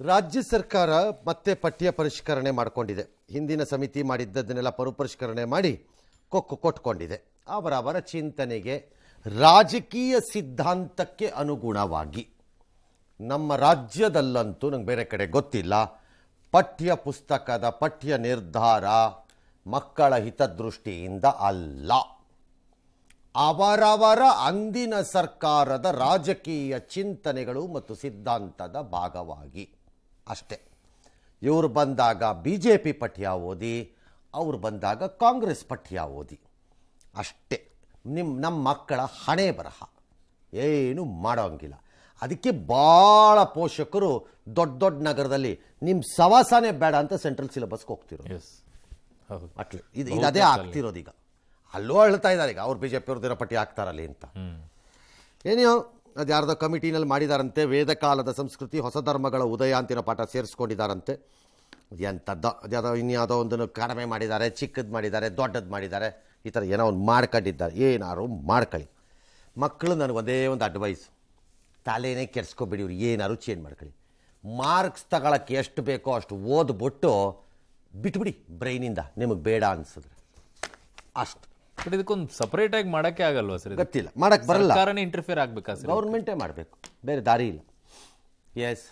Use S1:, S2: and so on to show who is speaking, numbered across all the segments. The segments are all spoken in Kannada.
S1: ರಾಜ್ಯ ಸರ್ಕಾರ ಮತ್ತೆ ಪಠ್ಯ ಪರಿಷ್ಕರಣೆ ಮಾಡಿಕೊಂಡಿದೆ. ಹಿಂದಿನ ಸಮಿತಿ ಮಾಡಿದ್ದನ್ನೆಲ್ಲ ಮರುಪರಿಷ್ಕರಣೆ ಮಾಡಿ ಕೊಟ್ಕೊಂಡಿದೆ. ಅವರವರ ಚಿಂತನೆಗೆ, ರಾಜಕೀಯ ಸಿದ್ಧಾಂತಕ್ಕೆ ಅನುಗುಣವಾಗಿ. ನಮ್ಮ ರಾಜ್ಯದಲ್ಲಂತೂ ನಂಗೆ ಬೇರೆ ಕಡೆ ಗೊತ್ತಿಲ್ಲ, ಪಠ್ಯ ಪುಸ್ತಕದ ಪಠ್ಯ ನಿರ್ಧಾರ ಮಕ್ಕಳ ಹಿತದೃಷ್ಟಿಯಿಂದ ಅಲ್ಲ, ಅವರವರ ಅಂದಿನ ಸರ್ಕಾರದ ರಾಜಕೀಯ ಚಿಂತನೆಗಳು ಮತ್ತು ಸಿದ್ಧಾಂತದ ಭಾಗವಾಗಿ ಅಷ್ಟೇ. ಇವರು ಬಂದಾಗ BJP ಪಠ್ಯ ಓದಿ, ಅವರು ಬಂದಾಗ ಕಾಂಗ್ರೆಸ್ ಪಠ್ಯ ಓದಿ ಅಷ್ಟೇ. ನಮ್ಮ ಮಕ್ಕಳ ಹಣೆ ಬರಹ ಏನು ಮಾಡೋಂಗಿಲ್ಲ. ಅದಕ್ಕೆ ಭಾಳ ಪೋಷಕರು ದೊಡ್ಡ ದೊಡ್ಡ ನಗರದಲ್ಲಿ ನಿಮ್ಮ ಸವಾಸನೆ ಬೇಡ ಅಂತ ಸೆಂಟ್ರಲ್ ಸಿಲೆಬಸ್ಗೆ ಹೋಗ್ತಿರೋದು. ಅಟ್ಲಿ ಇದು ಅದೇ ಆಗ್ತಿರೋದು. ಈಗ ಅಲ್ಲೂ ಹೇಳ್ತಾ ಇದ್ದಾರೆ, ಈಗ ಅವ್ರು BJP ಅವ್ರದ್ದು ಪಟ್ಟಿ ಹಾಕ್ತಾರಲ್ಲಿ ಅಂತ. ಏನೋ ಅದು ಯಾರ್ದೋ ಕಮಿಟಿನಲ್ಲಿ ಮಾಡಿದಾರಂತೆ. ವೇದ ಕಾಲದ ಸಂಸ್ಕೃತಿ ಹೊಸ ಧರ್ಮಗಳ ಉದಯ ಅಂತಿನ ಪಾಠ ಸೇರಿಸ್ಕೊಂಡಿದ್ದಾರಂತೆ. ಎಂಥದ್ದು ಅದ್ಯಾವುದೋ ಇನ್ಯಾವುದೋ ಒಂದನ್ನು ಕಡಿಮೆ ಮಾಡಿದ್ದಾರೆ, ಚಿಕ್ಕದು ಮಾಡಿದ್ದಾರೆ, ದೊಡ್ಡದು ಮಾಡಿದ್ದಾರೆ, ಈ ಥರ ಏನೋ ಒಂದು ಮಾಡ್ಕೊಂಡಿದ್ದಾರೆ. ಏನಾರು ಮಾಡ್ಕೊಳ್ಳಿ. ಮಕ್ಕಳು ನನಗೆ ಒಂದೇ ಒಂದು ಅಡ್ವೈಸ್, ತಲೆನೇ ಕೆಡ್ಸ್ಕೊಬೇಡಿ, ಇವ್ರು ಏನಾರು ಚೇಂಜ್ ಮಾಡ್ಕೊಳ್ಳಿ. ಮಾರ್ಕ್ಸ್ ತಗೊಳಕ್ಕೆ ಎಷ್ಟು ಬೇಕೋ ಅಷ್ಟು ಓದ್ಬಿಟ್ಟು ಬಿಟ್ಬಿಡಿ ಬ್ರೈನಿಂದ, ನಿಮಗೆ ಬೇಡ ಅನ್ಸಿದ್ರೆ ಅಷ್ಟು.
S2: ಬಟ್ ಇದಕ್ಕೊಂದು ಸಪರೇಟ್ ಆಗಿ ಮಾಡಕ್ಕೆ ಆಗಲ್ವಾ ಸರ್?
S1: ಗೊತ್ತಿಲ್ಲ, ಮಾಡಕ್ಕೆ ಬರಲ್ಲ.
S2: ಸರ್ಕಾರನೇ ಇಂಟರ್ಫಿಯರ್ ಆಗ್ಬೇಕಾ ಸರ್?
S1: ಗೌರ್ಮೆಂಟೇ ಮಾಡಬೇಕು, ಬೇರೆ ದಾರಿ ಇಲ್ಲ. ಎಸ್.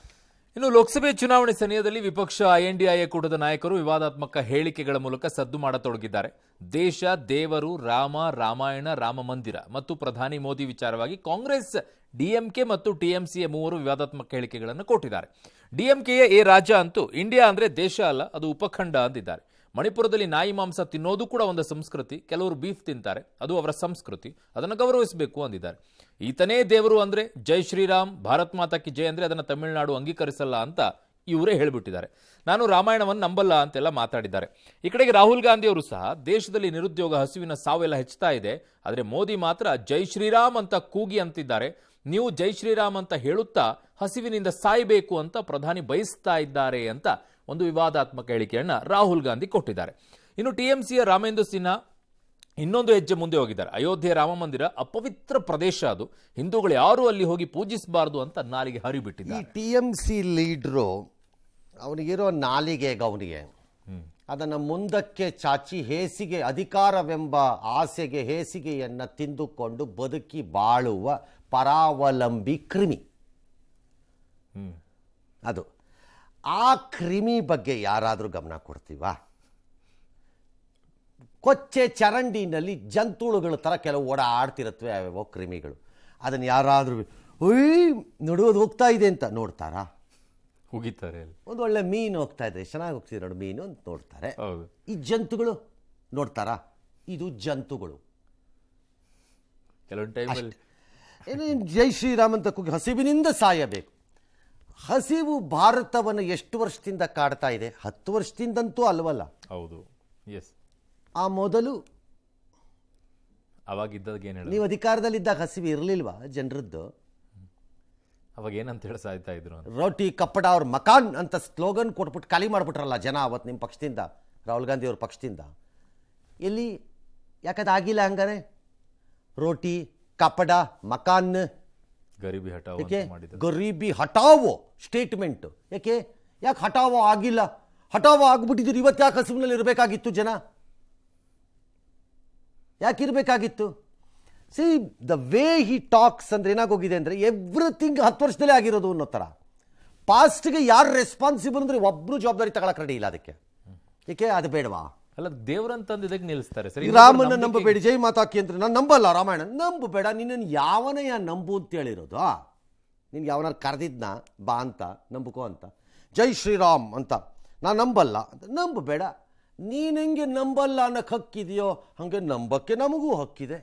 S2: ಇನ್ನು ಲೋಕಸಭೆ ಚುನಾವಣೆ ಸಮಯದಲ್ಲಿ ವಿಪಕ್ಷ INDIA ಕೂಟದ ನಾಯಕರು ವಿವಾದಾತ್ಮಕ ಹೇಳಿಕೆಗಳ ಮೂಲಕ ಸದ್ದು ಮಾಡತೊಡಗಿದ್ದಾರೆ. ದೇಶ, ದೇವರು, ರಾಮ, ರಾಮಾಯಣ, ರಾಮ ಮಂದಿರ ಮತ್ತು ಪ್ರಧಾನಿ ಮೋದಿ ವಿಚಾರವಾಗಿ ಕಾಂಗ್ರೆಸ್, DMK ಮತ್ತು TMCಯ ಮೂವರು ವಿವಾದಾತ್ಮಕ ಹೇಳಿಕೆಗಳನ್ನು ಕೊಟ್ಟಿದ್ದಾರೆ. DMKಯ ಎ ರಾಜಾ ಅಂತೂ ಇಂಡಿಯಾ ಅಂದ್ರೆ ದೇಶ ಅಲ್ಲ, ಅದು ಉಪಖಂಡ ಅಂದಿದ್ದಾರೆ. ಮಣಿಪುರದಲ್ಲಿ ನಾಯಿ ಮಾಂಸ ತಿನ್ನೋದು ಕೂಡ ಒಂದು ಸಂಸ್ಕೃತಿ, ಕೆಲವರು ಬೀಫ್ ತಿಂತಾರೆ, ಅದು ಅವರ ಸಂಸ್ಕೃತಿ, ಅದನ್ನು ಗೌರವಿಸಬೇಕು ಅಂದಿದ್ದಾರೆ. ಈತನೇ ದೇವರು ಅಂದ್ರೆ ಜೈ ಶ್ರೀರಾಮ್, ಭಾರತ್ ಮಾತಾ ಕಿ ಜೈ ಅಂದ್ರೆ ಅದನ್ನು ತಮಿಳುನಾಡು ಅಂಗೀಕರಿಸಲ್ಲ ಅಂತ ಇವರೇ ಹೇಳಿಬಿಟ್ಟಿದ್ದಾರೆ. ನಾನು ರಾಮಾಯಣವನ್ನು ನಂಬಲ್ಲ ಅಂತೆಲ್ಲ ಮಾತಾಡಿದ್ದಾರೆ. ಈ ಕಡೆಗೆ ರಾಹುಲ್ ಗಾಂಧಿ ಅವರು ಸಹ ದೇಶದಲ್ಲಿ ನಿರುದ್ಯೋಗ, ಹಸಿವಿನ ಸಾವೆಲ್ಲ ಹೆಚ್ಚುತ್ತಾ ಇದೆ, ಆದರೆ ಮೋದಿ ಮಾತ್ರ ಜೈ ಶ್ರೀರಾಮ್ ಅಂತ ಕೂಗಿ ಅಂತಿದ್ದಾರೆ. ನೀವು ಜೈ ಶ್ರೀರಾಮ್ ಅಂತ ಹೇಳುತ್ತಾ ಹಸಿವಿನಿಂದ ಸಾಯಬೇಕು ಅಂತ ಪ್ರಧಾನಿ ಬಯಸ್ತಾ ಇದ್ದಾರೆ ಅಂತ ಒಂದು ವಿವಾದಾತ್ಮಕ ಹೇಳಿಕೆಯನ್ನ ರಾಹುಲ್ ಗಾಂಧಿ ಕೊಟ್ಟಿದ್ದಾರೆ. ಇನ್ನು TMCಯ ರಾಮೇಂದ್ರ ಸಿನ್ಹಾ ಇನ್ನೊಂದು ಹೆಜ್ಜೆ ಮುಂದೆ ಹೋಗಿದ್ದಾರೆ. ಅಯೋಧ್ಯೆ ರಾಮ ಮಂದಿರ ಅಪವಿತ್ರ ಪ್ರದೇಶ, ಅದು ಹಿಂದೂಗಳು ಯಾರು ಅಲ್ಲಿ ಹೋಗಿ ಪೂಜಿಸಬಾರದು ಅಂತ ನಾಲಿಗೆ ಹರಿಬಿಟ್ಟಿದ್ದಾರೆ.
S1: ಈ TMC ಲೀಡ್ರು ಅವನಿಗಿರೋ ನಾಲಿಗೆಗೆ, ಅವನಿಗೆ ಅದನ್ನು ಮುಂದಕ್ಕೆ ಚಾಚಿ ಹೇಸಿಗೆ, ಅಧಿಕಾರವೆಂಬ ಆಸೆಗೆ ಹೇಸಿಗೆಯನ್ನು ತಿಂದುಕೊಂಡು ಬದುಕಿ ಬಾಳುವ ಪರಾವಲಂಬಿ ಕ್ರಿಮಿ ಅದು. ಆ ಕ್ರಿಮಿ ಬಗ್ಗೆ ಯಾರಾದರೂ ಗಮನ ಕೊಡ್ತೀವಾ? ಕೊಚ್ಚೆ ಚರಂಡಿನಲ್ಲಿ ಜಂತುಳುಗಳ ಥರ ಕೆಲವು ಓಡಾಡ್ತಿರತ್ವೆ ಯಾವ್ಯಾವೋ ಕ್ರಿಮಿಗಳು. ಅದನ್ನು ಯಾರಾದರೂ ನೋಡೋದು ಹೋಗ್ತಾ ಇದೆ ಅಂತ ನೋಡ್ತಾರಾ?
S2: ಹೋಗಿದ್ದಾರೆ. ಒಂದು
S1: ಒಳ್ಳೆ ಮೀನು ಹೋಗ್ತಾ ಇದೆ, ಚೆನ್ನಾಗಿ ಹೋಗ್ತಿದೆ ನೋಡು ಮೀನು ಅಂತ ನೋಡ್ತಾರೆ. ಈ ಜಂತುಗಳು ನೋಡ್ತಾರಾ? ಇದು ಜಂತುಗಳು.
S2: ಕೆಲವೊಂದು ಟೈಮಲ್ಲಿ
S1: ಏನು ಜೈ ಶ್ರೀರಾಮ್ ಅಂತ ಕೂಗಿ ಹಸಿವಿನಿಂದ ಸಾಯಬೇಕು. ಹಸಿವು ಭಾರತವನ್ನು ಎಷ್ಟು ವರ್ಷದಿಂದ ಕಾಡ್ತಾ ಇದೆ? 10 ವರ್ಷದಿಂದಂತೂ ಅಲ್ವಲ್ಲ.
S2: ಹೌದು. ಎಸ್.
S1: ಆ ಮೊದಲು
S2: ಅವಾಗಿದ್ದಾಗ ಏನು ಹೇಳಿ,
S1: ನೀವು ಅಧಿಕಾರದಲ್ಲಿದ್ದಾಗ ಹಸಿವು ಇರಲಿಲ್ವಾ ಜನರದ್ದು?
S2: ಅವಾಗ ಏನಂತ ಹೇಳಿ ಸಾಯ್ತಾ ಇದ್ರು?
S1: ರೋಟಿ ಕಪ್ಪಡ ಅವ್ರ ಮಕಾನ್ ಅಂತ ಸ್ಲೋಗನ್ ಕೊಟ್ಬಿಟ್ಟು ಖಾಲಿ ಮಾಡಿಬಿಟ್ರಲ್ಲ ಜನ ಅವತ್ತು ನಿಮ್ಮ ಪಕ್ಷದಿಂದ, ರಾಹುಲ್ ಗಾಂಧಿ ಅವ್ರ ಪಕ್ಷದಿಂದ. ಎಲ್ಲಿ ಯಾಕದು ಆಗಿಲ್ಲ ಹಂಗಾರೆ? ರೋಟಿ ಕಪ್ಪಡ ಮಕಾನ್,
S2: ಗರೀಬಿ ಹಟಾವೋ ಮಾಡಿದ್ರು.
S1: ಗರೀಬಿ ಹಟಾವೋ ಸ್ಟೇಟ್ಮೆಂಟ್ ಯಾಕೆ ಹಟಾವೋ ಆಗಿಲ್ಲ? ಹಟಾವೋ ಆಗ್ಬಿಟ್ಟಿದ್ರು, ಇವತ್ತು ಯಾಕೆ ಹಸಿವಿನಲ್ಲಿ ಇರಬೇಕಾಗಿತ್ತು ಜನ? ಯಾಕಿರಬೇಕಾಗಿತ್ತು? See the way he talks ಅಂದ್ರೆ ಏನಾಗೋಗಿದೆ ಅಂದರೆ ಎವ್ರಿಥಿಂಗ್ 10 ವರ್ಷದಲ್ಲೇ ಆಗಿರೋದು ಅನ್ನೋ ಥರ. ಪಾಸ್ಟ್ಗೆ ಯಾರು ರೆಸ್ಪಾನ್ಸಿಬಲ್ ಅಂದರೆ ಒಬ್ಬರು ಜವಾಬ್ದಾರಿ ತಗೊಳಕ್ಕೆ ರೆಡಿ ಇಲ್ಲ. ಅದಕ್ಕೆ ಏಕೆ ಅದು ಬೇಡವಾ?
S2: ಅಲ್ಲ, ದೇವರಂತಂದು ಇದಕ್ಕೆ ನಿಲ್ಲಿಸ್ತಾರೆ ಸರಿ.
S1: ರಾಮನ ನಂಬಬೇಡಿ, ಜೈ ಮಾತಾ ಕಿ ಅಂತ. ನಾನು ನಂಬಲ್ಲ ರಾಮಾಯಣ, ನಂಬಬೇಡ. ನಿನ್ನನ್ನು ಯಾವನಯ್ಯ ನಂಬು ಅಂತ ಹೇಳಿರೋದು? ನಿನ್ಗೆ ಯಾವನಾರು ಕರೆದಿದ್ನ ಬಾ ಅಂತ ನಂಬುಕೋ ಅಂತ, ಜೈ ಶ್ರೀರಾಮ್ ಅಂತ. ನಾನು ನಂಬಲ್ಲ ಅಂತ ನಂಬಬೇಡ. ನೀನು ಹೆಂಗೆ ನಂಬಲ್ಲ ಅನ್ನೋಕ್ಕೆ ಹಕ್ಕಿದೆಯೋ ಹಾಗೆ ನಂಬಕ್ಕೆ ನಮಗೂ ಹಕ್ಕಿದೆ.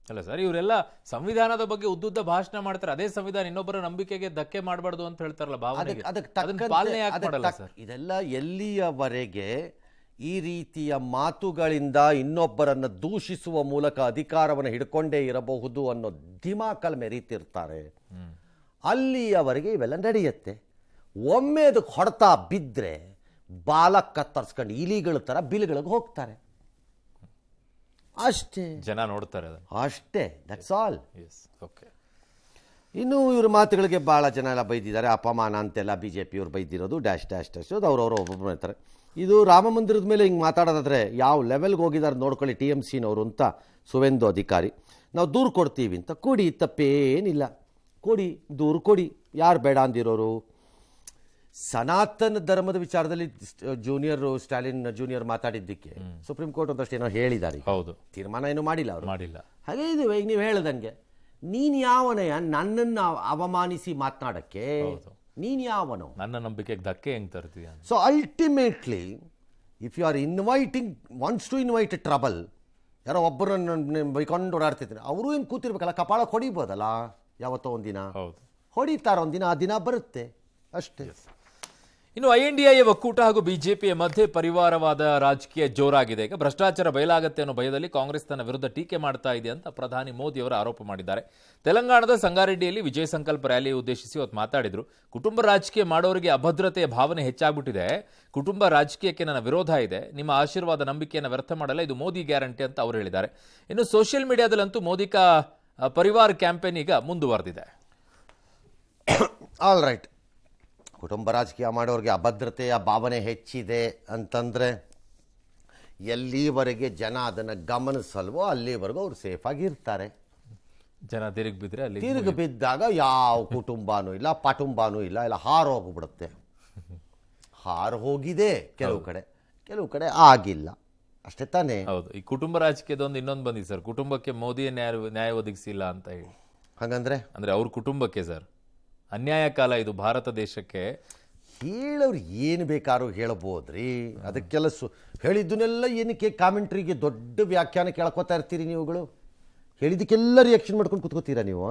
S2: ಅಲ್ಲ ಸರ್, ಇವರೆಲ್ಲ ಸಂವಿಧಾನದ ಬಗ್ಗೆ ಉದ್ದುದ್ದ ಭಾಷಣ ಮಾಡ್ತಾರೆ. ಅದೇ ಸಂವಿಧಾನ ಇನ್ನೊಬ್ಬರ ನಂಬಿಕೆಗೆ ಧಕ್ಕೆ ಮಾಡಬಾರ್ದು ಅಂತ ಹೇಳ್ತಾರಲ್ಲ, ಭಾವನೆಗೆ ಪಾಲನೆ ಯಾಕೆ ಮಾಡಲ್ಲ ಸರ್?
S1: ಇದೆಲ್ಲ ಎಲ್ಲಿಯವರೆಗೆ ಈ ರೀತಿಯ ಮಾತುಗಳಿಂದ ಇನ್ನೊಬ್ಬರನ್ನು ದೂಷಿಸುವ ಮೂಲಕ ಅಧಿಕಾರವನ್ನು ಹಿಡ್ಕೊಂಡೇ ಇರಬಹುದು ಅನ್ನೋ ದಿಮಾಕಲ್ ಮೆರೀತಿರ್ತಾರೆ, ಅಲ್ಲಿಯವರೆಗೆ ಇವೆಲ್ಲ ನಡೆಯುತ್ತೆ. ಒಮ್ಮೆ ಅದಕ್ಕೆ ಹೊಡೆತ ಬಿದ್ದರೆ ಬಾಲ ಕತ್ತರಿಸ್ಕೊಂಡು ಇಲಿಗಳ ಥರ ಬಿಲ್ಗಳಿಗೆ ಹೋಗ್ತಾರೆ ಅಷ್ಟೇ.
S2: ಜನ ನೋಡ್ತಾರೆ
S1: ಅಷ್ಟೇ. That's all.
S2: ಓಕೆ.
S1: ಇನ್ನು ಇವ್ರ ಮಾತುಗಳಿಗೆ ಭಾಳ ಜನ ಎಲ್ಲ ಬೈದಿದ್ದಾರೆ, ಅಪಮಾನ ಅಂತೆಲ್ಲ ಬಿ ಜೆ ಪಿಯವ್ರು ಬೈದಿರೋದು ಡ್ಯಾಶ್ ಡ್ಯಾಶ್ ಡ್ಯಾಶ್ ಅದು ಅವ್ರವ್ರು ಒಬ್ಬೊಬ್ಬರು ಹೇಳ್ತಾರೆ. ಇದು ರಾಮ ಮಂದಿರದ ಮೇಲೆ ಹಿಂಗೆ ಮಾತಾಡೋದಾದ್ರೆ ಯಾವ ಲೆವೆಲ್ಗೆ ಹೋಗಿದ್ದಾರೆ ನೋಡ್ಕೊಳ್ಳಿ ಟಿ ಎಮ್ ಸಿನವರು ಅಂತ ಸುವೇಂದು ಅಧಿಕಾರಿ. ನಾವು ದೂರು ಕೊಡ್ತೀವಿ ಅಂತ ಕೊಡಿ, ತಪ್ಪೇನಿಲ್ಲ, ಕೊಡಿ, ದೂರು ಕೊಡಿ, ಯಾರು ಬೇಡ ಅಂದಿರೋರು. ಸನಾತನ ಧರ್ಮದ ವಿಚಾರದಲ್ಲಿ ಸ್ಟಾಲಿನ್ ಜೂನಿಯರ್ ಮಾತಾಡಿದ್ದಕ್ಕೆ ಸುಪ್ರೀಂ ಕೋರ್ಟ್ ಒಂದಷ್ಟು ಏನೋ ಹೇಳಿದ್ದಾರೆ.
S2: ಹೌದು,
S1: ತೀರ್ಮಾನ ಏನು ಮಾಡಿಲ್ಲ ಅವರು.
S2: ಮಾಡಿಲ್ಲ.
S1: ಹಾಗೆ ಇದು ಈಗ ನೀವು ಹೇಳ್ದಂಗೆ ನೀನು ಯಾವನಯ್ಯ ನನ್ನನ್ನು ಅವಮಾನಿಸಿ ಮಾತನಾಡಕ್ಕೆ, ನೀನು ಯಾವನು?
S2: ನನ್ನ ನಂಬಿಕೆಗೆ ಧಕ್ಕೆ ಹೆಂಗ್ ತರ್ತೀಯ?
S1: So ultimately if you are wants to invite trouble, ಯಾರೋ ಒಬ್ಬರನ್ನ ಬೈಕೊಂಡು ಓಡಾಡ್ತಿರ್ತಾರೆ, ಅವರು ಏನು ಕೂತಿರ್ಬೇಕಲ್ಲ, ಕಪಾಳ ಹೊಡಿಬೋದಲ್ಲ ಯಾವತ್ತೋ ಒಂದಿನ.
S2: ಹೌದು,
S1: ಹೊಡಿತಾರ ಒಂದಿನ, ಆ ದಿನ ಬರುತ್ತೆ ಅಷ್ಟೇ.
S2: ಇನ್ನು INDIA ಒಕ್ಕೂಟ ಹಾಗೂ ಬಿಜೆಪಿಯ ಮಧ್ಯೆ ಪರಿವಾರವಾದ ರಾಜಕೀಯ ಜೋರಾಗಿದೆ. ಈಗ ಭ್ರಷ್ಟಾಚಾರ ಬಯಲಾಗತ್ತೆ ಅನ್ನೋ ಭಯದಲ್ಲಿ ಕಾಂಗ್ರೆಸ್ ತನ್ನ ವಿರುದ್ಧ ಟೀಕೆ ಮಾಡ್ತಾ ಇದೆ ಅಂತ ಪ್ರಧಾನಿ ಮೋದಿ ಅವರು ಆರೋಪ ಮಾಡಿದ್ದಾರೆ. ತೆಲಂಗಾಣದ ಸಂಗಾರೆಡ್ಡಿಯಲ್ಲಿ ವಿಜಯ ಸಂಕಲ್ಪ ರ್ಯಾಲಿ ಉದ್ದೇಶಿಸಿ ಅವತ್ತು ಮಾತಾಡಿದ್ರು. ಕುಟುಂಬ ರಾಜಕೀಯ ಮಾಡೋರಿಗೆ ಅಭದ್ರತೆಯ ಭಾವನೆ ಹೆಚ್ಚಾಗ್ಬಿಟ್ಟಿದೆ, ಕುಟುಂಬ ರಾಜಕೀಯಕ್ಕೆ ನನ್ನ ವಿರೋಧ ಇದೆ, ನಿಮ್ಮ ಆಶೀರ್ವಾದ ನಂಬಿಕೆಯನ್ನು ವ್ಯರ್ಥ ಮಾಡಲ್ಲ, ಇದು ಮೋದಿ ಗ್ಯಾರಂಟಿ ಅಂತ ಅವರು ಹೇಳಿದ್ದಾರೆ. ಇನ್ನು ಸೋಷಿಯಲ್ ಮೀಡಿಯಾದಲ್ಲಂತೂ ಮೋದಿ ಕಾ ಪರಿವಾರ ಕ್ಯಾಂಪೇನ್ ಈಗ ಮುಂದುವರೆದಿದೆ.
S1: ಆಲ್ ರೈಟ್, ಕುಟುಂಬ ರಾಜಕೀಯ ಮಾಡೋರಿಗೆ ಅಭದ್ರತೆಯ ಭಾವನೆ ಹೆಚ್ಚಿದೆ ಅಂತಂದರೆ ಎಲ್ಲಿವರೆಗೆ ಜನ ಅದನ್ನು ಗಮನಿಸಲ್ವೋ ಅಲ್ಲಿವರೆಗೂ ಅವ್ರು ಸೇಫಾಗಿರ್ತಾರೆ.
S2: ಜನ ತಿರುಗಿ ಬಿದ್ದರೆ ಅಲ್ಲಿ
S1: ತಿರುಗಿ ಬಿದ್ದಾಗ ಯಾವ ಕುಟುಂಬನೂ ಇಲ್ಲ, ಪಟುಂಬನೂ ಇಲ್ಲ, ಇಲ್ಲ ಹಾರೋಗ್ಬಿಡುತ್ತೆ. ಹಾರು ಹೋಗಿದೆ ಕೆಲವು ಕಡೆ ಆಗಿಲ್ಲ, ಅಷ್ಟೇ ತಾನೇ.
S2: ಹೌದು, ಈ ಕುಟುಂಬ ರಾಜಕೀಯದೊಂದು ಇನ್ನೊಂದು ಬಂದಿದೆ ಸರ್, ಕುಟುಂಬಕ್ಕೆ ಮೋದಿಯೇ ನ್ಯಾಯ ಒದಗಿಸಿಲ್ಲ ಅಂತ ಹೇಳಿ.
S1: ಹಾಗಂದ್ರೆ
S2: ಅವ್ರ ಕುಟುಂಬಕ್ಕೆ ಸರ್ ಅನ್ಯಾಯ ಕಾಲ ಇದು ಭಾರತ ದೇಶಕ್ಕೆ.
S1: ಹೇಳೋರು ಏನು ಬೇಕಾದ್ರೂ ಹೇಳ್ಬೋದ್ರಿ, ಅದಕ್ಕೆಲ್ಲ ಹೇಳಿದ್ದನ್ನೆಲ್ಲ ಏನಕ್ಕೆ ಕಾಮೆಂಟ್ರಿಗೆ ದೊಡ್ಡ ವ್ಯಾಖ್ಯಾನ ಕೇಳ್ಕೊತಾ ಇರ್ತೀರಿ ನೀವುಗಳು? ಹೇಳಿದ್ದಕ್ಕೆಲ್ಲ ರಿಯಾಕ್ಷನ್ ಮಾಡ್ಕೊಂಡು ಕುತ್ಕೋತೀರಾ ನೀವು?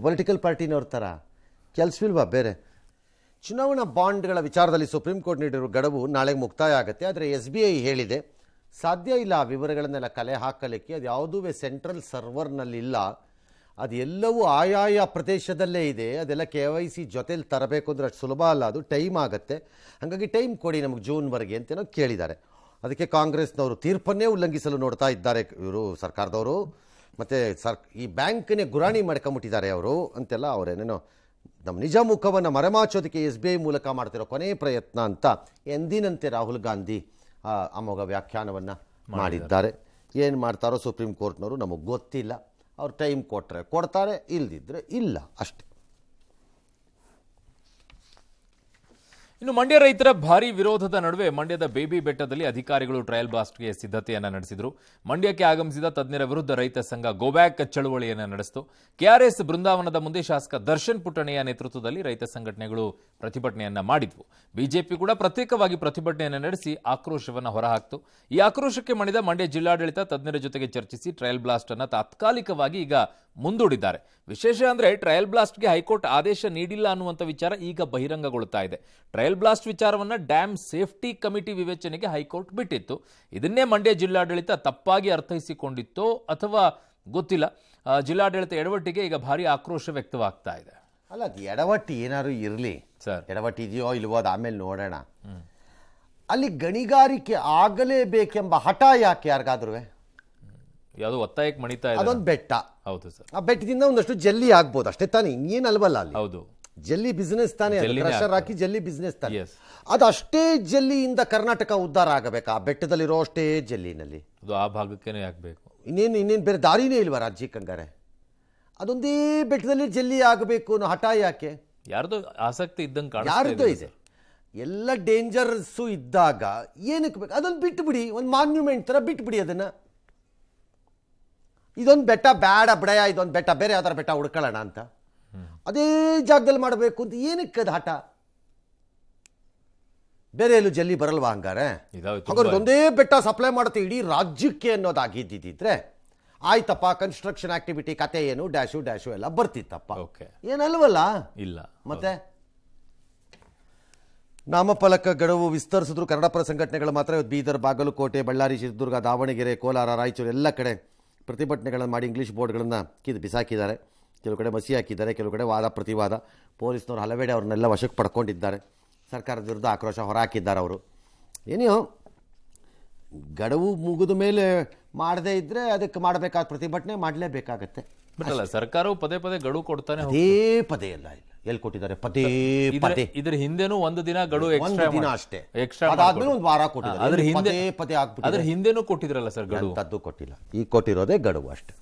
S1: ಪೊಲಿಟಿಕಲ್ ಪಾರ್ಟಿನವ್ರ ಥರ ಕೆಲಸವಿಲ್ವಾ ಬೇರೆ? ಚುನಾವಣಾ ಬಾಂಡ್ಗಳ ವಿಚಾರದಲ್ಲಿ ಸುಪ್ರೀಂ ಕೋರ್ಟ್ ನೀಡಿರುವ ಗಡುವು ನಾಳೆಗೆ ಮುಕ್ತಾಯ ಆಗುತ್ತೆ. ಆದರೆ SBI ಹೇಳಿದೆ ಸಾಧ್ಯ ಇಲ್ಲ ಆ ವಿವರಗಳನ್ನೆಲ್ಲ ಕಲೆ ಹಾಕಲಿಕ್ಕೆ, ಅದು ಯಾವುದೂ ಸೆಂಟ್ರಲ್ ಸರ್ವರ್ನಲ್ಲಿಲ್ಲ, ಅದೆಲ್ಲವೂ ಆಯಾಯ ಪ್ರದೇಶದಲ್ಲೇ ಇದೆ, ಅದೆಲ್ಲ KYC ಜೊತೆಲಿ ತರಬೇಕು ಅಂದರೆ ಅಷ್ಟು ಸುಲಭ ಅಲ್ಲ, ಅದು ಟೈಮ್ ಆಗುತ್ತೆ, ಹಾಗಾಗಿ ಟೈಮ್ ಕೊಡಿ ನಮಗೆ ಜೂನ್ವರೆಗೆ ಅಂತೇನೋ ಕೇಳಿದ್ದಾರೆ. ಅದಕ್ಕೆ ಕಾಂಗ್ರೆಸ್ನವರು ತೀರ್ಪನ್ನೇ ಉಲ್ಲಂಘಿಸಲು ನೋಡ್ತಾ ಇದ್ದಾರೆ ಇವರು ಸರ್ಕಾರದವರು, ಮತ್ತು ಈ ಬ್ಯಾಂಕನ್ನೇ ಗುರಾಣಿ ಮಾಡ್ಕೊಂಬಿಟ್ಟಿದ್ದಾರೆ ಅವರು ಅಂತೆಲ್ಲ ಅವರೇನೇನೋ ನಮ್ಮ ನಿಜ ಮುಖವನ್ನು ಮರೆಮಾಚೋದಕ್ಕೆ SBI ಮೂಲಕ ಮಾಡ್ತಿರೋ ಕೊನೆ ಪ್ರಯತ್ನ ಅಂತ ಎಂದಿನಂತೆ ರಾಹುಲ್ ಗಾಂಧಿ ಅಮೋಘ ವ್ಯಾಖ್ಯಾನವನ್ನು ಮಾಡಿದ್ದಾರೆ. ಏನು ಮಾಡ್ತಾರೋ ಸುಪ್ರೀಂ ಕೋರ್ಟ್ನವರು ನಮಗೆ ಗೊತ್ತಿಲ್ಲ. ಅವ್ರು ಟೈಮ್ ಕೊಟ್ಟರೆ ಕೊಡ್ತಾರೆ, ಇಲ್ದಿದ್ರೆ ಇಲ್ಲ, ಅಷ್ಟೇ.
S2: ಇನ್ನು ಮಂಡ್ಯ ರೈತರ ಭಾರೀ ವಿರೋಧದ ನಡುವೆ ಮಂಡ್ಯದ ಬೇಬಿ ಬೆಟ್ಟದಲ್ಲಿ ಅಧಿಕಾರಿಗಳು ಟ್ರಯಲ್ ಬ್ಲಾಸ್ಟ್ಗೆ ಸಿದ್ಧತೆಯನ್ನು ನಡೆಸಿದರು. ಮಂಡ್ಯಕ್ಕೆ ಆಗಮಿಸಿದ ತಜ್ಞರ ವಿರುದ್ಧ ರೈತ ಸಂಘ ಗೋಬ್ಯಾಕ್ ಚಳವಳಿಯನ್ನು ನಡೆಸಿತು. KRS ಬೃಂದಾವನದ ಮುಂದೆ ಶಾಸಕ ದರ್ಶನ್ ಪುಟ್ಟಣೆಯ ನೇತೃತ್ವದಲ್ಲಿ ರೈತ ಸಂಘಟನೆಗಳು ಪ್ರತಿಭಟನೆಯನ್ನ ಮಾಡಿದ್ವು. ಬಿಜೆಪಿ ಕೂಡ ಪ್ರತ್ಯೇಕವಾಗಿ ಪ್ರತಿಭಟನೆಯನ್ನು ನಡೆಸಿ ಆಕ್ರೋಶವನ್ನು ಹೊರಹಾಕ್ತು. ಈ ಆಕ್ರೋಶಕ್ಕೆ ಮಣಿದ ಮಂಡ್ಯ ಜಿಲ್ಲಾಡಳಿತ ತಜ್ಞರ ಜೊತೆಗೆ ಚರ್ಚಿಸಿ ಟ್ರಯಲ್ ಬ್ಲಾಸ್ಟ್ ಅನ್ನು ತಾತ್ಕಾಲಿಕವಾಗಿ ಈಗ ಮುಂದೂಡಿದ್ದಾರೆ. ವಿಶೇಷ ಅಂದ್ರೆ ಟ್ರಯಲ್ ಬ್ಲಾಸ್ಟ್ಗೆ ಹೈಕೋರ್ಟ್ ಆದೇಶ ನೀಡಿಲ್ಲ ಅನ್ನುವಂಥ ವಿಚಾರ ಈಗ ಬಹಿರಂಗಗೊಳ್ಳುತ್ತಾ ಇದೆ. ಟ್ರಯಲ್ ಬ್ಲಾಸ್ಟ್ ವಿಚಾರವನ್ನ ಡ್ಯಾಮ್ ಸೇಫ್ಟಿ ಕಮಿಟಿ ವಿವೇಚನೆಗೆ ಹೈಕೋರ್ಟ್ ಬಿಟ್ಟಿತ್ತು. ಇದನ್ನೇ ಮಂಡ್ಯ ಜಿಲ್ಲಾಡಳಿತ ತಪ್ಪಾಗಿ ಅರ್ಥೈಸಿಕೊಂಡಿತ್ತೋ ಅಥವಾ ಗೊತ್ತಿಲ್ಲ. ಜಿಲ್ಲಾಡಳಿತ ಎಡವಟ್ಟಿಗೆ ಈಗ ಭಾರಿ ಆಕ್ರೋಶ ವ್ಯಕ್ತವಾಗ್ತಾ ಇದೆ.
S1: ಅಲ್ಲ, ಅದು ಎಡವಟ್ಟು ಏನಾದ್ರು ಇರಲಿ
S2: ಸರ್,
S1: ಎಡವಟ್ಟು ಇದೆಯೋ ಇಲ್ವೋ ಅದು ಆಮೇಲೆ ನೋಡೋಣ. ಅಲ್ಲಿ ಗಣಿಗಾರಿಕೆ ಆಗಲೇಬೇಕೆಂಬ ಹಠ ಯಾಕೆ ಯಾರಿಗಾದ್ರೂ?
S2: ಯಾವುದೋ ಒತ್ತಾಯಕ್ಕೆ ಮಣಿತಾ ಇದೆ.
S1: ಅದೊಂದು ಬೆಟ್ಟ.
S2: ಹೌದು ಸರ್,
S1: ಆ ಬೆಟ್ಟದಿಂದ ಒಂದಷ್ಟು ಜಲ್ಲಿ ಆಗ್ಬೋದು ಅಷ್ಟೇ ತಾನೇ, ಇನ್ನೇನು ಅಲ್ವಲ್ಲ ಅಲ್ಲಿ.
S2: ಹೌದು,
S1: ಜಲ್ಲಿ ಬಿಸ್ನೆಸ್ ತಾನೇ, ಕ್ರಷರ್ ಹಾಕಿ ಜಲ್ಲಿ ಬಿಸ್ನೆಸ್ ತಾನೆ.
S2: Yes.
S1: ಅದು ಅಷ್ಟೇ ಜಲ್ಲಿಯಿಂದ ಕರ್ನಾಟಕ ಉದ್ಧಾರ ಆಗಬೇಕಾ? ಆ ಬೆಟ್ಟದಲ್ಲಿರೋ ಅಷ್ಟೇ ಜಲ್ಲಿನಲ್ಲಿ
S2: ಅದು ಆ ಭಾಗಕ್ಕೇನೆ ಆಗ್ಬೇಕು.
S1: ಇನ್ನೇನು ಬೇರೆ ದಾರಿನೇ ಇಲ್ವಾ ರಾಜ್ಯಕ್ಕೆ? ಹಂಗಾರೆ ಅದೊಂದೇ ಬೆಟ್ಟದಲ್ಲಿ ಜಲ್ಲಿ ಆಗಬೇಕು ಅನ್ನೋ ಹಠ ಯಾಕೆ?
S2: ಯಾರ್ದೋ ಆಸಕ್ತಿ ಇದ್ದಂಗೆ
S1: ಯಾರ್ದೋ ಇದೆ. ಎಲ್ಲ ಡೇಂಜರ್ಸು ಇದ್ದಾಗ ಏನಕ್ಕೆ ಬೇಕು? ಅದೊಂದು ಬಿಟ್ಟುಬಿಡಿ, ಒಂದು ಮಾನ್ಯುಮೆಂಟ್ ಥರ ಬಿಟ್ಬಿಡಿ ಅದನ್ನು. ಇದೊಂದು ಬೆಟ್ಟ ಬೇಡ ಬಿಡಯ, ಇದೊಂದು ಬೆಟ್ಟ ಬೇರೆ ಯಾವ್ದಾರ ಬೆಟ್ಟ ಹುಡ್ಕೊಳ್ಳೋಣ ಅಂತ ಅದೇ ಜಾಗದಲ್ಲಿ ಮಾಡಬೇಕು ಅಂತ ಏನಕ್ಕೆ ಅದು ಹಠ? ಬೇರೆ ಎಲ್ಲೂ ಜಲ್ಲಿ ಬರಲ್ವಾ ಹಂಗಾರೆ? ಹಾಗಾದ್ರೆ ಒಂದೇ ಬೆಟ್ಟ ಸಪ್ಲೈ ಮಾಡುತ್ತೆ ಇಡೀ ರಾಜ್ಯಕ್ಕೆ ಅನ್ನೋದಾಗಿದ್ದಿದ್ರೆ ಆಯ್ತಪ್ಪ, ಕನ್ಸ್ಟ್ರಕ್ಷನ್ ಆಕ್ಟಿವಿಟಿ ಕತೆ ಏನು ಡ್ಯಾಶು ಡ್ಯಾಶು ಎಲ್ಲ ಬರ್ತಿತ್ತಪ್ಪ. ಏನಲ್ವಲ್ಲ,
S2: ಇಲ್ಲ.
S1: ಮತ್ತೆ ನಾಮಫಲಕ ಗಡುವು ವಿಸ್ತರಿಸಿದ್ರು ಕನ್ನಡಪರ ಸಂಘಟನೆಗಳು ಮಾತ್ರ. ಬೀದರ್, ಬಾಗಲಕೋಟೆ, ಬಳ್ಳಾರಿ, ಚಿತ್ರದುರ್ಗ, ದಾವಣಗೆರೆ, ಕೋಲಾರ, ರಾಯಚೂರು ಎಲ್ಲ ಕಡೆ ಪ್ರತಿಭಟನೆಗಳನ್ನು ಮಾಡಿ ಇಂಗ್ಲೀಷ್ ಬೋರ್ಡ್ಗಳನ್ನು ಬಿಸಾಕಿದ್ದಾರೆ. ಕೆಲವು ಕಡೆ ಮಸಿ ಹಾಕಿದ್ದಾರೆ, ಕೆಲವು ಕಡೆ ವಾದ ಪ್ರತಿವಾದ. ಪೊಲೀಸ್ನವರು ಹಲವೆಡೆ ಅವ್ರನ್ನೆಲ್ಲ ವಶಕ್ಕೆ ಪಡ್ಕೊಂಡಿದ್ದಾರೆ. ಸರ್ಕಾರದ ವಿರುದ್ಧ ಆಕ್ರೋಶ ಹೊರಹಾಕಿದ್ದಾರೆ ಅವರು. ಏನೋ ಗಡುವು ಮುಗಿದ ಮೇಲೆ ಮಾಡದೇ ಇದ್ದರೆ ಅದಕ್ಕೆ ಮಾಡಬೇಕಾದ ಪ್ರತಿಭಟನೆ ಮಾಡಲೇಬೇಕಾಗತ್ತೆ.
S2: ಬಟ್ ಅಲ್ಲ, ಸರ್ಕಾರವು ಪದೇ ಪದೇ ಗಡುವು ಕೊಡ್ತಾನೆ
S1: ಪದೇ ಪದೇ ಇಲ್ಲ ಎಲ್ಲಿ ಕೊಟ್ಟಿದ್ದಾರೆ ಪದೇ ಪದೇ
S2: ಇದ್ರ ಹಿಂದೆನೂ ಒಂದು ದಿನ ಗಡುವು
S1: ಒಂದು ದಿನ ಅಷ್ಟೇ,
S2: ಎಕ್ಸ್ಟ್ರಾ
S1: ಅದಾದ್ಮೇಲೆ ಒಂದು ವಾರ ಕೊಟ್ಟಿದ್ದಾರೆ.
S2: ಅದ್ರ ಹಿಂದೆ
S1: ಪದೇ ಪದೇ ಆಗ್ಬಿಟ್ಟು
S2: ಅದ್ರ ಹಿಂದೆನೂ ಕೊಟ್ಟಿದ್ರಲ್ಲ ಸರ್ ಗಡುವು.
S1: ಅಂತದ್ದು ಕೊಟ್ಟಿಲ್ಲ, ಈಗ ಕೊಟ್ಟಿರೋದೇ ಗಡುವು ಅಷ್ಟೇ.